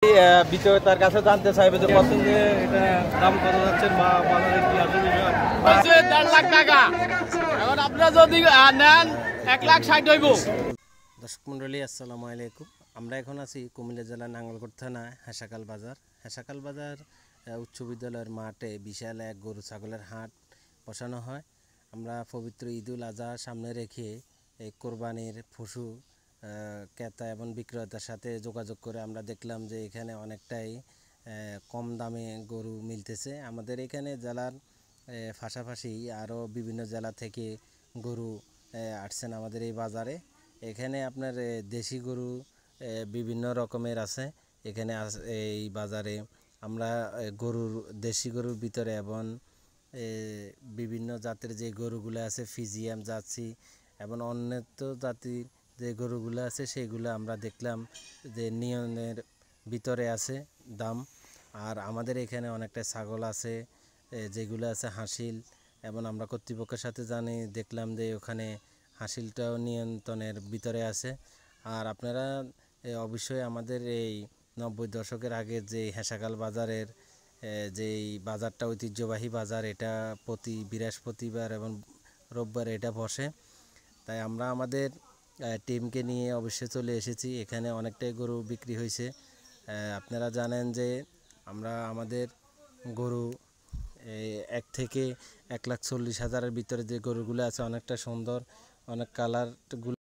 বিক্রেতার কাছে জানতে চাইবে যে পছন্দে এটা দাম কত যাচ্ছে বা বাজারে কি আছে বিষয় 1.5 লাখ টাকা। এখন আপনারা যদি নেন 1,60,000 হইব। দর্শক মণ্ডলী আসসালামু আলাইকুম। আমরা এখন আছি কুমিল্লা জেলার নাঙ্গলকোট থানা হেসাকাল বাজার। হেসাকাল বাজার উচ্চ বিদ্যালয়ের মাঠে বিশাল এক গরু ছাগলের হাট বসানো হয়। আমরা পবিত্র ঈদুল আজহা সামনে রেখে এই কোরবানির পশু ক্রেতা এবং বিক্রেতার সাথে যোগাযোগ করে আমরা দেখলাম যে এখানে অনেকটাই কম দামে গরু মিলতেছে। আমাদের এখানে জেলার পাশাপাশি আরও বিভিন্ন জেলা থেকে গরু আসছেন আমাদের এই বাজারে। এখানে আপনার দেশি গরু বিভিন্ন রকমের আছে। এখানে এই বাজারে আমরা গরুর দেশি গরুর ভিতরে এবং বিভিন্ন জাতের যে গরুগুলো আছে ফিজিয়াম জার্সি এবং অন্যান্য জাতির যে গরুগুলো আছে সেগুলো আমরা দেখলাম যে নিয়মের ভিতরে আছে দাম। আর আমাদের এখানে অনেকটা ছাগল আছে যেগুলো আছে হাসিল, এবং আমরা কর্তৃপক্ষের সাথে দেখলাম যে ওখানে হাসিলটাও নিয়ন্ত্রণের ভিতরে আছে। আর আপনারা অবশ্যই আমাদের এই 90 দশকের আগের যে হেসাকাল বাজারের যেই বাজারটা ঐতিহ্যবাহী বাজার, এটা প্রতি বৃহস্পতিবার এবং রোববার এটা বসে। তাই আমরা আমাদের টিমকে নিয়ে অবশ্যই চলে এসেছি। এখানে অনেকটাই গরু বিক্রি হয়েছে। আপনারা জানেন যে আমরা আমাদের গরু 1 থেকে 1,40,000-এর ভিতরে যে গরুগুলো আছে অনেকটা সুন্দর, অনেক কালারগুলো